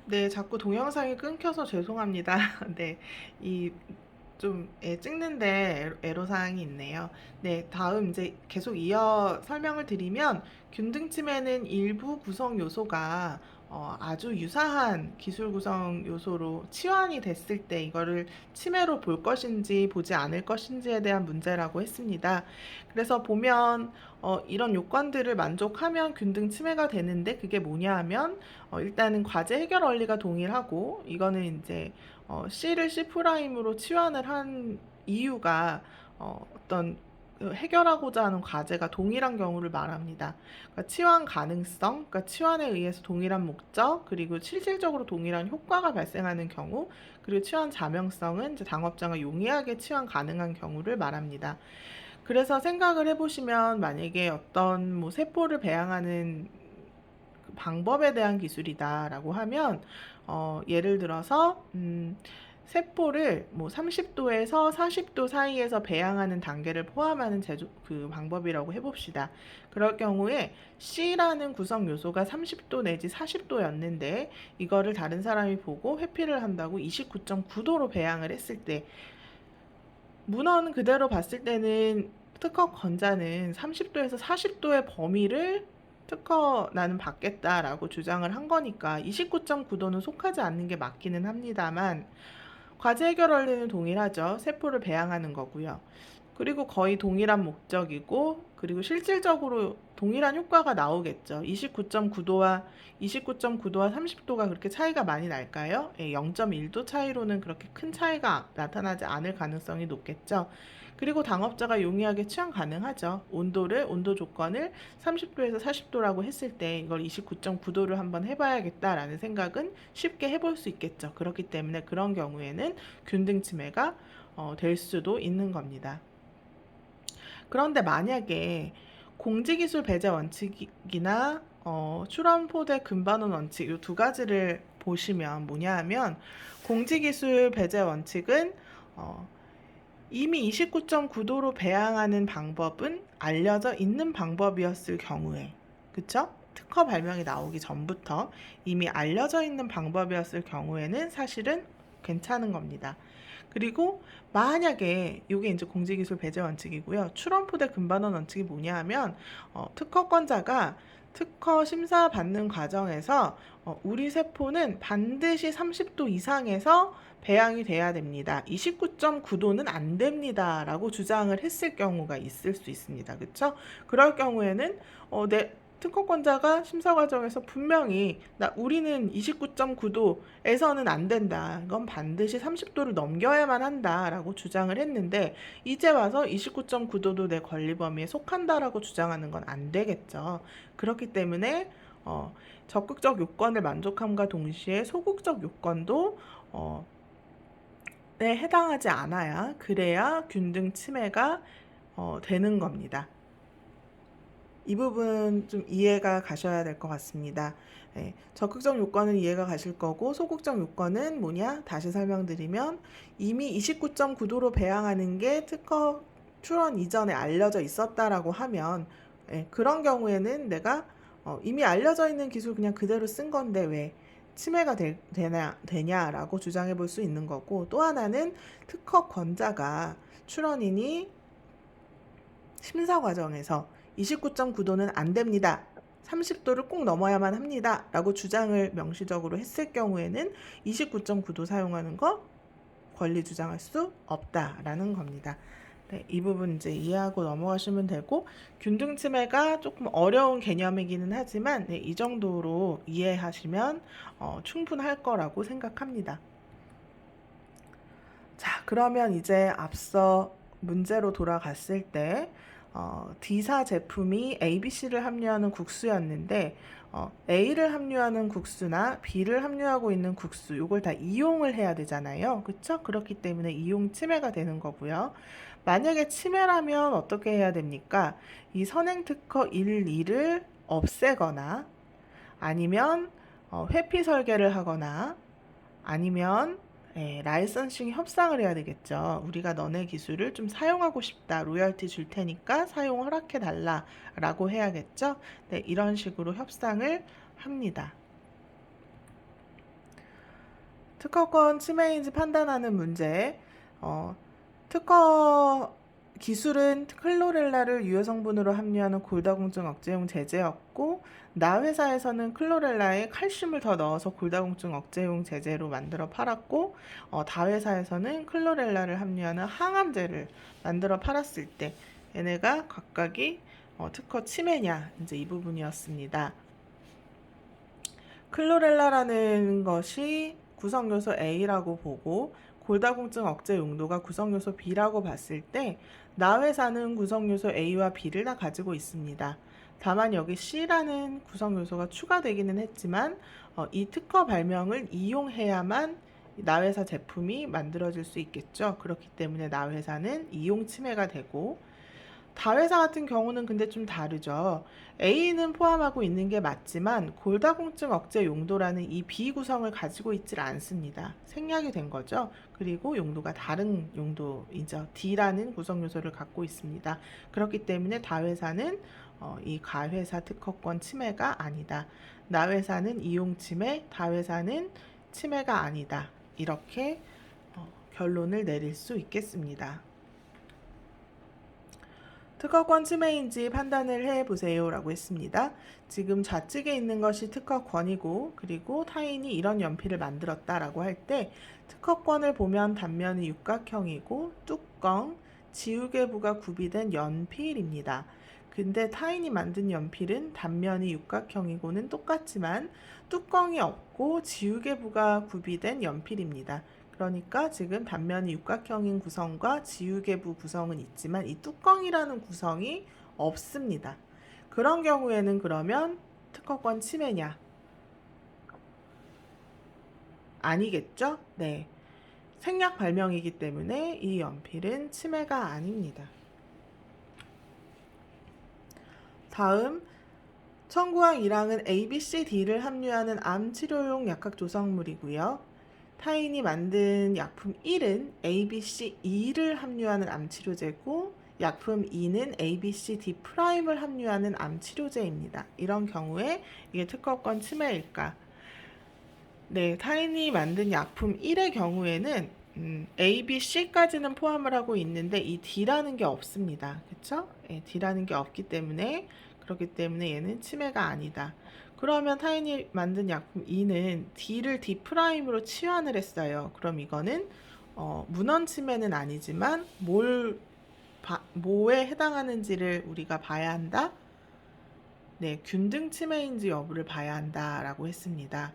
네, 자꾸 동영상이 끊겨서 죄송합니다. 네, 이 좀 찍는데 애로사항이 있네요. 네, 다음 이제 계속 이어 설명을 드리면 균등침해는 일부 구성 요소가 아주 유사한 기술 구성 요소로 치환이 됐을 때 이거를 침해로 볼 것인지 보지 않을 것인지에 대한 문제라고 했습니다. 그래서 보면 이런 요건들을 만족하면 균등 침해가 되는데 그게 뭐냐 하면 일단은 과제 해결 원리가 동일하고 이거는 이제 C를 C'으로 치환을 한 이유가 어떤 해결하고자 하는 과제가 동일한 경우를 말합니다. 그러니까 치환 가능성, 그러니까 치환에 의해서 동일한 목적, 그리고 실질적으로 동일한 효과가 발생하는 경우, 그리고 치환 자명성은 이제 당업자가 용이하게 치환 가능한 경우를 말합니다. 그래서 생각을 해보시면 만약에 어떤 뭐 세포를 배양하는 그 방법에 대한 기술이다라고 하면 예를 들어서 세포를 뭐 30도에서 40도 사이에서 배양하는 단계를 포함하는 그 방법이라고 해봅시다. 그럴 경우에 C라는 구성 요소가 30도 내지 40도였는데 이거를 다른 사람이 보고 회피를 한다고 29.9도로 배양을 했을 때 문헌 그대로 봤을 때는 특허 권자는 30도에서 40도의 범위를 특허 나는 받겠다라고 주장을 한 거니까 29.9도는 속하지 않는 게 맞기는 합니다만 과제 해결 원리는 동일하죠. 세포를 배양하는 거고요. 그리고 거의 동일한 목적이고 그리고 실질적으로 동일한 효과가 나오겠죠. 29.9도와 30도가 그렇게 차이가 많이 날까요? 0.1도 차이로는 그렇게 큰 차이가 나타나지 않을 가능성이 높겠죠. 그리고 당업자가 용이하게 취향 가능하죠. 온도 조건을 30도에서 40도라고 했을 때 이걸 29.9도를 한번 해봐야겠다라는 생각은 쉽게 해볼 수 있겠죠. 그렇기 때문에 그런 경우에는 균등 침해가 될 수도 있는 겁니다. 그런데 만약에 공지기술 배제 원칙이나 출원포대 금반원 원칙 이 두 가지를 보시면 뭐냐 하면 공지기술 배제 원칙은 이미 29.9도로 배양하는 방법은 알려져 있는 방법이었을 경우에 그쵸? 특허 발명이 나오기 전부터 이미 알려져 있는 방법이었을 경우에는 사실은 괜찮은 겁니다. 그리고 만약에 이게 이제 공제기술 배제 원칙이고요. 출원포대 금반원 원칙이 뭐냐 하면 특허권자가 특허 심사 받는 과정에서 우리 세포는 반드시 30도 이상에서 배양이 돼야 됩니다. 29.9도는 안 됩니다. 라고 주장을 했을 경우가 있을 수 있습니다. 그렇죠? 그럴 경우에는 내 특허권자가 심사 과정에서 분명히 우리는 29.9도에서는 안 된다. 이건 반드시 30도를 넘겨야만 한다라고 주장을 했는데 이제 와서 29.9도도 내 권리 범위에 속한다라고 주장하는 건 안 되겠죠. 그렇기 때문에 적극적 요건을 만족함과 동시에 소극적 요건도 에 해당하지 않아야 그래야 균등 침해가 되는 겁니다. 이 부분 좀 이해가 가셔야 될 것 같습니다. 네, 적극적 요건은 이해가 가실 거고 소극적 요건은 뭐냐? 다시 설명드리면 이미 29.9도로 배양하는 게 특허 출원 이전에 알려져 있었다라고 하면 그런 경우에는 내가 이미 알려져 있는 기술 그냥 그대로 쓴 건데 왜 침해가 되냐라고 주장해 볼 수 있는 거고 또 하나는 특허 권자가 출원인이 심사 과정에서 29.9도는 안 됩니다. 30도를 꼭 넘어야만 합니다. 라고 주장을 명시적으로 했을 경우에는 29.9도 사용하는 거 권리 주장할 수 없다라는 겁니다. 네, 이 부분 이제 이해하고 넘어가시면 되고 균등 침해가 조금 어려운 개념이기는 하지만 이 정도로 이해하시면 충분할 거라고 생각합니다. 자, 그러면 이제 앞서 문제로 돌아갔을 때 D사 제품이 ABC를 함유하는 국수였는데 A를 함유하는 국수나 B를 함유하고 있는 국수 이걸 다 이용을 해야 되잖아요. 그렇죠? 그렇기 때문에 이용 침해가 되는 거고요. 만약에 침해라면 어떻게 해야 됩니까? 이 선행특허 1, 2를 없애거나 아니면 회피 설계를 하거나 아니면 라이선싱 협상을 해야 되겠죠. 우리가 너네 기술을 좀 사용하고 싶다. 로열티 줄 테니까 사용 허락해 달라 라고 해야겠죠. 네, 이런 식으로 협상을 합니다. 특허권 침해인지 판단하는 문제. 어, 특허 기술은 클로렐라를 유효 성분으로 함유하는 골다공증 억제용 제제였고, 나 회사에서는 클로렐라에 칼슘을 더 넣어서 골다공증 억제용 제제로 만들어 팔았고, 다 회사에서는 클로렐라를 함유하는 항암제를 만들어 팔았을 때 얘네가 각각이 특허 침해냐, 이제 이 부분이었습니다. 클로렐라라는 것이 구성요소 A라고 보고, 골다공증 억제 용도가 구성요소 B라고 봤을 때 나 회사는 구성요소 A와 B를 다 가지고 있습니다. 다만 여기 C라는 구성요소가 추가되기는 했지만 이 특허 발명을 이용해야만 나 회사 제품이 만들어질 수 있겠죠. 그렇기 때문에 나 회사는 이용 침해가 되고, 다 회사 같은 경우는 근데 좀 다르죠. A는 포함하고 있는 게 맞지만 골다공증 억제 용도라는 이 B 구성을 가지고 있질 않습니다. 생략이 된 거죠. 그리고 용도가 다른 용도이죠. D라는 구성 요소를 갖고 있습니다. 그렇기 때문에 다 회사는 이 가회사 특허권 침해가 아니다. 나 회사는 이용 침해, 다 회사는 침해가 아니다. 이렇게 결론을 내릴 수 있겠습니다. 특허권 침해인지 판단을 해보세요 라고 했습니다. 지금 좌측에 있는 것이 특허권이고, 그리고 타인이 이런 연필을 만들었다 라고 할 때 특허권을 보면 단면이 육각형이고 뚜껑, 지우개부가 구비된 연필입니다. 근데 타인이 만든 연필은 단면이 육각형이고는 똑같지만 뚜껑이 없고 지우개부가 구비된 연필입니다. 그러니까 지금 단면이 육각형인 구성과 지우개부 구성은 있지만 이 뚜껑이라는 구성이 없습니다. 그런 경우에는 그러면 특허권 침해냐? 아니겠죠? 네. 생략 발명이기 때문에 이 연필은 침해가 아닙니다. 다음, 청구항 1항은 ABCD를 함유하는 암 치료용 약학 조성물이고요. 타인이 만든 약품 1은 ABCE를 함유하는 암치료제고, 약품 2는 ABCD'을 함유하는 암치료제입니다. 이런 경우에 이게 특허권 침해일까? 네, 타인이 만든 약품 1의 경우에는 ABC까지는 포함을 하고 있는데 이 D라는 게 없습니다. 그쵸? 네, D라는 게 없기 때문에, 그렇기 때문에 얘는 침해가 아니다. 그러면 타인이 만든 약품 2는 D를 D'으로 치환을 했어요. 그럼 이거는 문헌 침해는 아니지만 뭐에 해당하는지를 우리가 봐야 한다? 네, 균등 침해인지 여부를 봐야 한다라고 했습니다.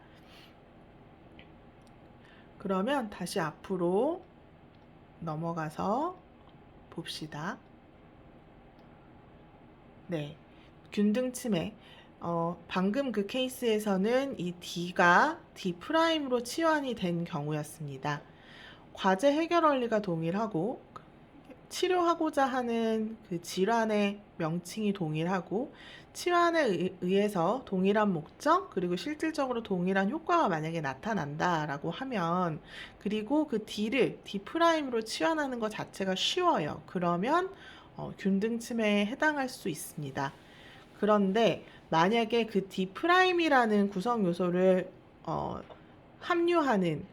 그러면 다시 앞으로 넘어가서 봅시다. 네, 균등 침해. 방금 그 케이스에서는 이 D가 D'으로 치환이 된 경우였습니다. 과제 해결 원리가 동일하고, 치료하고자 하는 그 질환의 명칭이 동일하고, 치환에 의해서 동일한 목적, 그리고 실질적으로 동일한 효과가 만약에 나타난다라고 하면, 그리고 그 D를 D'으로 치환하는 것 자체가 쉬워요. 그러면 균등 침해에 해당할 수 있습니다. 그런데 만약에 그 D'이라는 구성 요소를 함유하는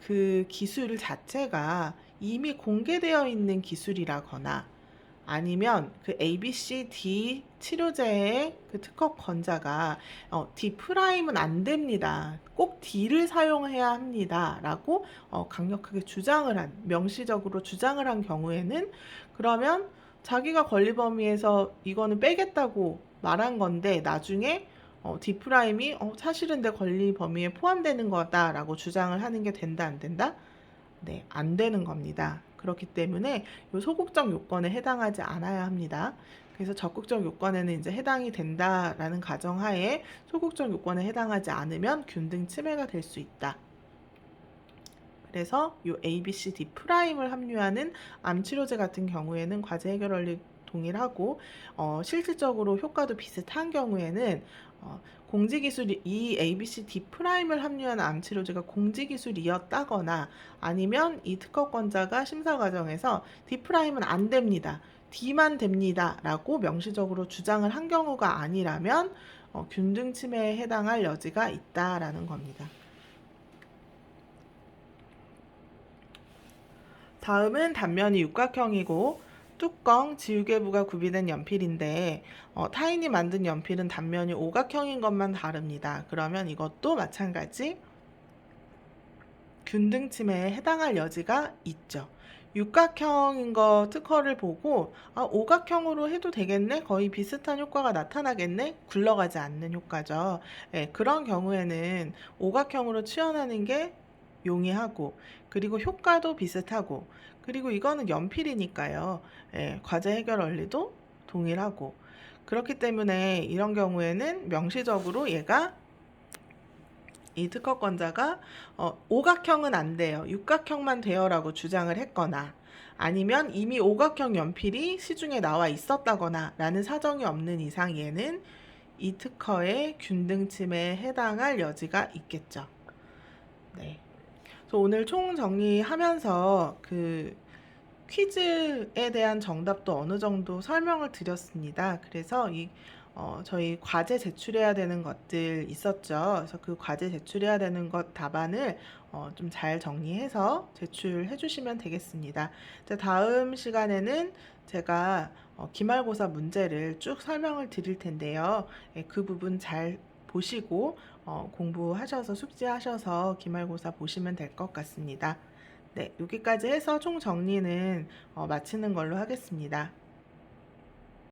그 기술 자체가 이미 공개되어 있는 기술이라거나, 아니면 그 ABCD 치료제의 그 특허권자가 D'은 안 됩니다. 꼭 D를 사용해야 합니다. 라고 강력하게 명시적으로 주장을 한 경우에는, 그러면 자기가 권리 범위에서 이거는 빼겠다고 말한 건데 나중에 D'이 사실은 내 권리 범위에 포함되는 거다라고 주장을 하는 게 된다, 안 된다? 네, 안 되는 겁니다. 그렇기 때문에 이 소극적 요건에 해당하지 않아야 합니다. 그래서 적극적 요건에는 이제 해당이 된다라는 가정하에 소극적 요건에 해당하지 않으면 균등 침해가 될 수 있다. 그래서 이 ABCD'을 함유하는 암치료제 같은 경우에는 과제 해결 원리 동일하고 실질적으로 효과도 비슷한 경우에는 공지기술이 이 ABCD'을 함유한 암치료제가 공지기술이었다거나, 아니면 이 특허권자가 심사 과정에서 D'은 안 됩니다, D만 됩니다 라고 명시적으로 주장을 한 경우가 아니라면 균등 침해에 해당할 여지가 있다라는 겁니다. 다음은 단면이 육각형이고 뚜껑, 지우개부가 구비된 연필인데 타인이 만든 연필은 단면이 오각형인 것만 다릅니다. 그러면 이것도 마찬가지 균등침해에 해당할 여지가 있죠. 육각형인 거 특허를 보고 오각형으로 해도 되겠네? 거의 비슷한 효과가 나타나겠네? 굴러가지 않는 효과죠. 예, 그런 경우에는 오각형으로 치환하는 게 용이하고 그리고 효과도 비슷하고 그리고 이거는 연필이니까요. 예, 과제 해결 원리도 동일하고 그렇기 때문에 이런 경우에는 명시적으로 얘가 이 특허권자가 오각형은 안 돼요. 육각형만 돼요라고 주장을 했거나 아니면 이미 오각형 연필이 시중에 나와 있었다거나 라는 사정이 없는 이상 얘는 이 특허의 균등침해에 해당할 여지가 있겠죠. 네. 그래서 오늘 총 정리하면서 그 퀴즈에 대한 정답도 어느 정도 설명을 드렸습니다. 그래서 저희 과제 제출해야 되는 것들 있었죠. 그래서 그 과제 제출해야 되는 것 답안을 좀 잘 정리해서 제출해 주시면 되겠습니다. 이제 다음 시간에는 제가 기말고사 문제를 쭉 설명을 드릴 텐데요. 예, 그 부분 잘 보시고 공부하셔서 숙지하셔서 기말고사 보시면 될 것 같습니다. 네, 여기까지 해서 총 정리는 마치는 걸로 하겠습니다.